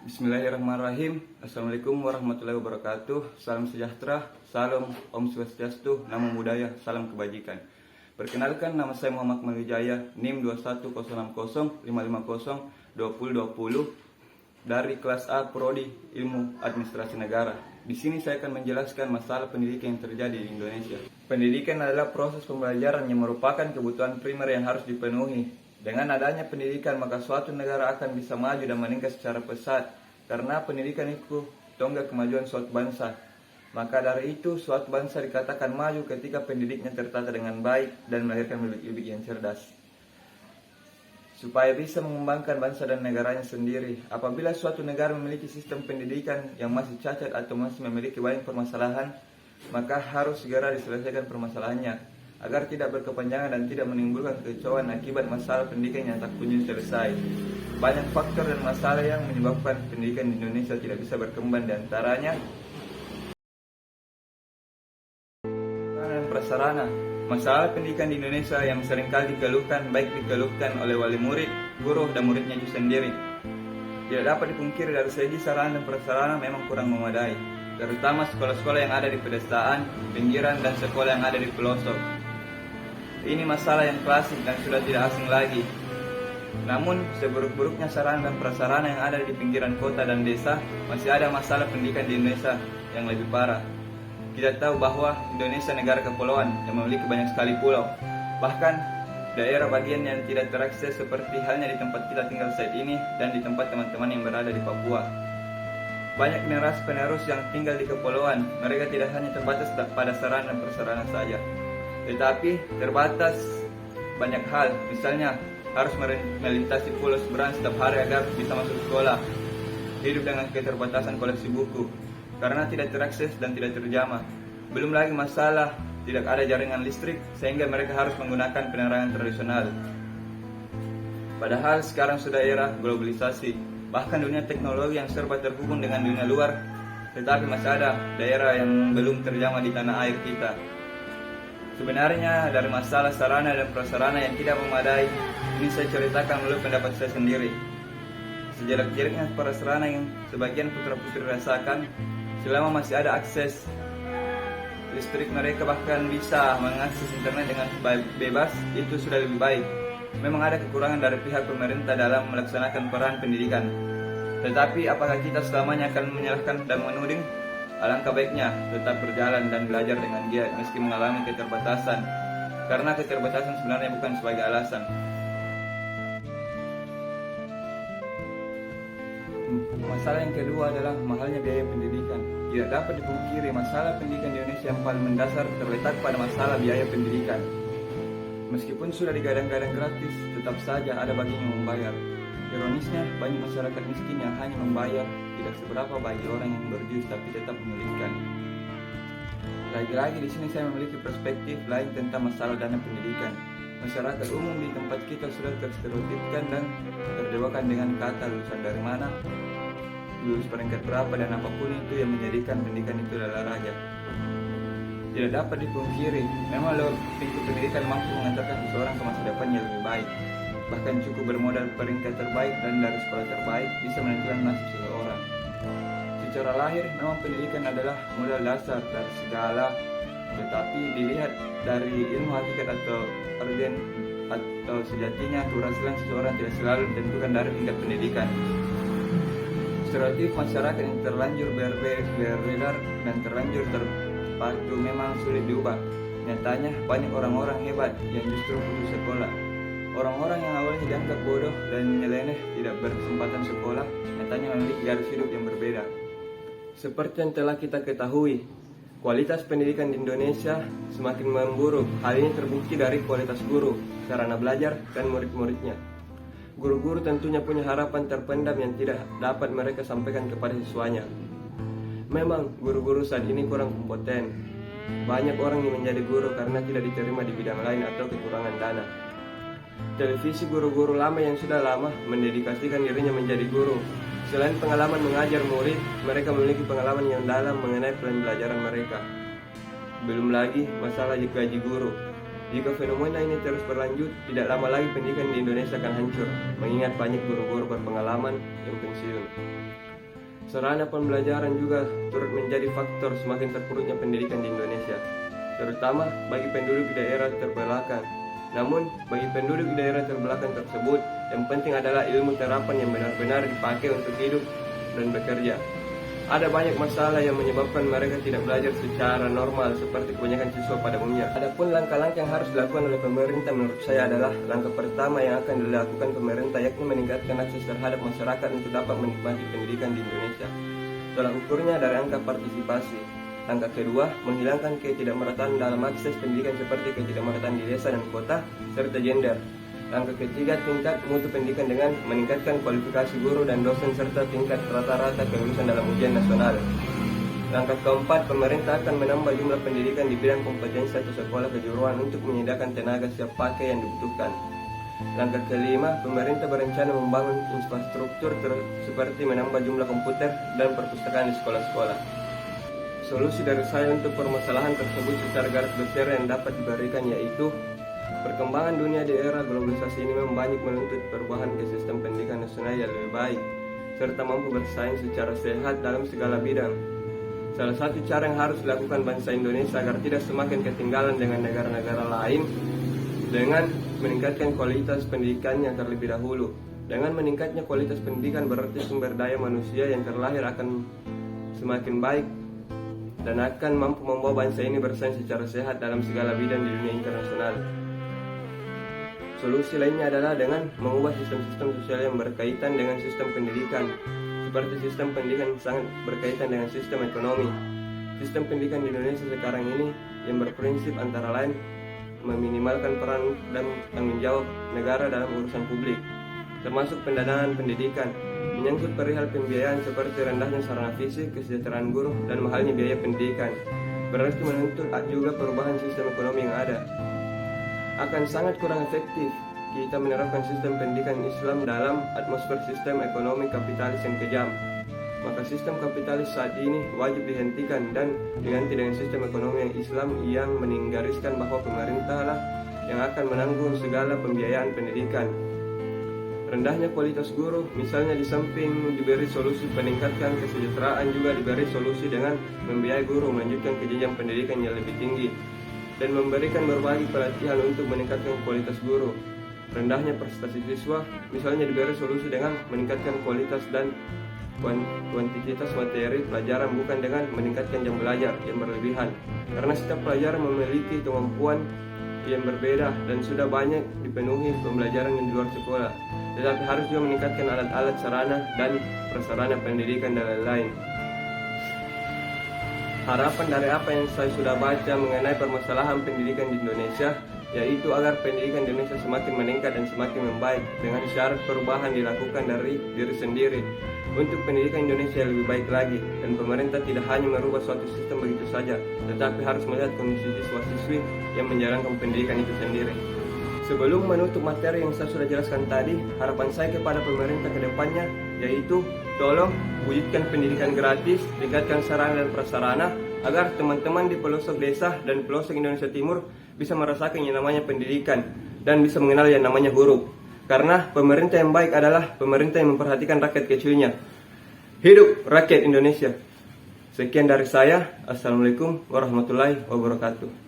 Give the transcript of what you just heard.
Bismillahirrahmanirrahim. Assalamualaikum warahmatullahi wabarakatuh. Salam sejahtera, salam Om Swastiastu, Namo Buddhaya, salam kebajikan. Perkenalkan, nama saya Muhammad Malijaya, NIM 21005502020 dari kelas A Prodi Ilmu Administrasi Negara. Di sini saya akan menjelaskan masalah pendidikan yang terjadi di Indonesia. Pendidikan adalah proses pembelajaran yang merupakan kebutuhan primer yang harus dipenuhi. Dengan adanya pendidikan, maka suatu negara akan bisa maju dan meningkat secara pesat, karena pendidikan itu tonggak kemajuan suatu bangsa. Maka dari itu, suatu bangsa dikatakan maju ketika pendidiknya tertata dengan baik dan melahirkan bibit-bibit yang cerdas, supaya bisa mengembangkan bangsa dan negaranya sendiri. Apabila suatu negara memiliki sistem pendidikan yang masih cacat atau masih memiliki banyak permasalahan, maka harus segera diselesaikan permasalahannya, agar tidak berkepanjangan dan tidak menimbulkan kekacauan akibat masalah pendidikan yang tak kunjung selesai. Banyak faktor dan masalah yang menyebabkan pendidikan di Indonesia tidak bisa berkembang, diantaranya prasarana. Masalah pendidikan di Indonesia yang seringkali dikeluhkan, baik dikeluhkan oleh wali murid, guru, dan muridnya itu sendiri. Tidak dapat dipungkiri dari segi sarana dan prasarana memang kurang memadai, terutama sekolah-sekolah yang ada di pedesaan, pinggiran, dan sekolah yang ada di pelosok. Ini masalah yang klasik dan sudah tidak asing lagi. Namun, seburuk-buruknya sarana dan prasarana yang ada di pinggiran kota dan desa, masih ada masalah pendidikan di Indonesia yang lebih parah. Kita tahu bahwa Indonesia negara kepulauan yang memiliki banyak sekali pulau. Bahkan, daerah bagian yang tidak terakses seperti halnya di tempat kita tinggal saat ini dan di tempat teman-teman yang berada di Papua. Banyak generasi penerus yang tinggal di kepulauan, mereka tidak hanya terbatas pada sarana dan prasarana saja, tetapi terbatas banyak hal. Misalnya, harus melintasi pulau seberang setiap hari agar bisa masuk sekolah. Hidup dengan keterbatasan koleksi buku, karena tidak terakses dan tidak terjamah. Belum lagi masalah tidak ada jaringan listrik, sehingga mereka harus menggunakan penerangan tradisional. Padahal sekarang sudah era globalisasi, bahkan dunia teknologi yang serba terhubung dengan dunia luar, tetapi masih ada daerah yang belum terjamah di tanah air kita. Sebenarnya dari masalah sarana dan prasarana yang tidak memadai, ini saya ceritakan melalui pendapat saya sendiri. Sejelek-jeleknya prasarana yang sebagian putra-putri rasakan, selama masih ada akses listrik, mereka bahkan bisa mengakses internet dengan bebas, itu sudah lebih baik. Memang ada kekurangan dari pihak pemerintah dalam melaksanakan peran pendidikan, tetapi apakah kita selamanya akan menyalahkan dan menuding? Alangkah baiknya tetap berjalan dan belajar dengan giat meski mengalami keterbatasan, karena keterbatasan sebenarnya bukan sebagai alasan. Masalah yang kedua adalah mahalnya biaya pendidikan. Tidak dapat dipungkiri, masalah pendidikan di Indonesia yang paling mendasar terletak pada masalah biaya pendidikan. Meskipun sudah digadang-gadang gratis, tetap saja ada bagian yang membayar. Ironisnya, banyak masyarakat miskin yang hanya membayar, tidak seberapa bagi orang yang berjus tapi tetap menyulitkan. Lagi-lagi di sini saya memiliki perspektif lain tentang masalah dana pendidikan. Masyarakat umum di tempat kita sudah terstereotipkan dan terdewakan dengan kata lulusan dari mana, lulus peringkat berapa, dan apapun itu yang menjadikan pendidikan itu adalah raja. Tidak dapat dipungkiri, memang lewat pintu pendidikan mampu mengantarkan seseorang ke masa depan yang lebih baik. Bahkan cukup bermodal peringkat terbaik dan dari sekolah terbaik bisa menentukan nasib seseorang. Secara lahir, memang pendidikan adalah modal dasar dari segala, tetapi dilihat dari ilmu hakikat atau organ atau sejatinya, keberhasilan seseorang tidak selalu ditentukan dari tingkat pendidikan. Stereotip masyarakat yang terlanjur beredar dan terlanjur terpatu memang sulit diubah. Nyatanya banyak orang-orang hebat yang justru putus sekolah. Orang-orang yang awalnya dianggap bodoh dan nyeleneh tidak berkesempatan sekolah, nyatanya memiliki garis hidup yang berbeda. Seperti yang telah kita ketahui, kualitas pendidikan di Indonesia semakin memburuk. Hal ini terbukti dari kualitas guru, sarana belajar, dan murid-muridnya. Guru-guru tentunya punya harapan terpendam yang tidak dapat mereka sampaikan kepada siswanya. Memang guru-guru saat ini kurang kompeten. Banyak orang yang menjadi guru karena tidak diterima di bidang lain atau kekurangan dana. Televisi guru-guru lama yang sudah lama mendedikasikan dirinya menjadi guru. Selain pengalaman mengajar murid, mereka memiliki pengalaman yang dalam mengenai pembelajaran mereka. Belum lagi masalah gaji guru. Jika fenomena ini terus berlanjut, tidak lama lagi pendidikan di Indonesia akan hancur, mengingat banyak guru-guru berpengalaman yang pensiun. Sarana pembelajaran juga turut menjadi faktor semakin terpuruknya pendidikan di Indonesia, terutama bagi penduduk daerah terbelakang. Namun, bagi penduduk daerah terbelakang tersebut, yang penting adalah ilmu terapan yang benar-benar dipakai untuk hidup dan bekerja. Ada banyak masalah yang menyebabkan mereka tidak belajar secara normal seperti kebanyakan siswa pada umumnya. Adapun langkah-langkah yang harus dilakukan oleh pemerintah menurut saya adalah langkah pertama yang akan dilakukan pemerintah yakni meningkatkan akses terhadap masyarakat untuk dapat menikmati pendidikan di Indonesia. Tolak ukurnya dari angka partisipasi. Langkah kedua, menghilangkan ketidakmerataan dalam akses pendidikan seperti ketidakmerataan di desa dan kota serta gender. Langkah ketiga, tingkat mutu pendidikan dengan meningkatkan kualifikasi guru dan dosen serta tingkat rata-rata kelulusan dalam ujian nasional. Langkah keempat, pemerintah akan menambah jumlah pendidikan di bidang kompetensi atau sekolah kejuruan untuk menyediakan tenaga siap pakai yang dibutuhkan. Langkah kelima, pemerintah berencana membangun infrastruktur seperti menambah jumlah komputer dan perpustakaan di sekolah-sekolah. Solusi dari saya untuk permasalahan tersebut secara garis besar yang dapat diberikan yaitu perkembangan dunia di era globalisasi ini memang banyak menuntut perubahan ke sistem pendidikan nasional yang lebih baik, serta mampu bersaing secara sehat dalam segala bidang. Salah satu cara yang harus dilakukan bangsa Indonesia agar tidak semakin ketinggalan dengan negara-negara lain dengan meningkatkan kualitas pendidikannya terlebih dahulu. Dengan meningkatnya kualitas pendidikan berarti sumber daya manusia yang terlahir akan semakin baik dan akan mampu membawa bangsa ini bersaing secara sehat dalam segala bidang di dunia internasional. Solusi lainnya adalah dengan mengubah sistem-sistem sosial yang berkaitan dengan sistem pendidikan, seperti sistem pendidikan yang sangat berkaitan dengan sistem ekonomi. Sistem pendidikan di Indonesia sekarang ini yang berprinsip antara lain meminimalkan peran dan tanggung jawab negara dalam urusan publik, termasuk pendanaan pendidikan, menyangkut perihal pembiayaan seperti rendahnya sarana fisik, kesejahteraan guru, dan mahalnya biaya pendidikan. Berarti menuntut juga perubahan sistem ekonomi yang ada. Akan sangat kurang efektif kita menerapkan sistem pendidikan Islam dalam atmosfer sistem ekonomi kapitalis yang kejam. Maka sistem kapitalis saat ini wajib dihentikan dan diganti dengan sistem ekonomi yang Islam yang meninggariskan bahwa pemerintah lah yang akan menanggung segala pembiayaan pendidikan. Rendahnya kualitas guru, misalnya di samping diberi solusi peningkatkan kesejahteraan juga diberi solusi dengan membiayai guru melanjutkan ke jenjang pendidikan yang lebih tinggi dan memberikan berbagai pelatihan untuk meningkatkan kualitas guru. Rendahnya prestasi siswa, misalnya diberi solusi dengan meningkatkan kualitas dan kuantitas materi pelajaran bukan dengan meningkatkan jam belajar yang berlebihan. Karena setiap pelajar memiliki kemampuan yang berbeda dan sudah banyak dipenuhi pembelajaran yang di luar sekolah. Tetapi harus juga meningkatkan alat-alat sarana dan prasarana pendidikan dan lain-lain. Harapan dari apa yang saya sudah baca mengenai permasalahan pendidikan di Indonesia yaitu agar pendidikan di Indonesia semakin meningkat dan semakin membaik dengan syarat perubahan dilakukan dari diri sendiri untuk pendidikan Indonesia lebih baik lagi, dan pemerintah tidak hanya merubah suatu sistem begitu saja tetapi harus melihat kondisi siswa-siswi yang menjalankan pendidikan itu sendiri. Sebelum menutup materi yang saya sudah jelaskan tadi, harapan saya kepada pemerintah ke depannya yaitu tolong wujudkan pendidikan gratis, tingkatkan sarana dan prasarana agar teman-teman di pelosok desa dan pelosok Indonesia Timur bisa merasakan yang namanya pendidikan dan bisa mengenal yang namanya huruf. Karena pemerintah yang baik adalah pemerintah yang memperhatikan rakyat kecilnya. Hidup rakyat Indonesia. Sekian dari saya. Assalamualaikum warahmatullahi wabarakatuh.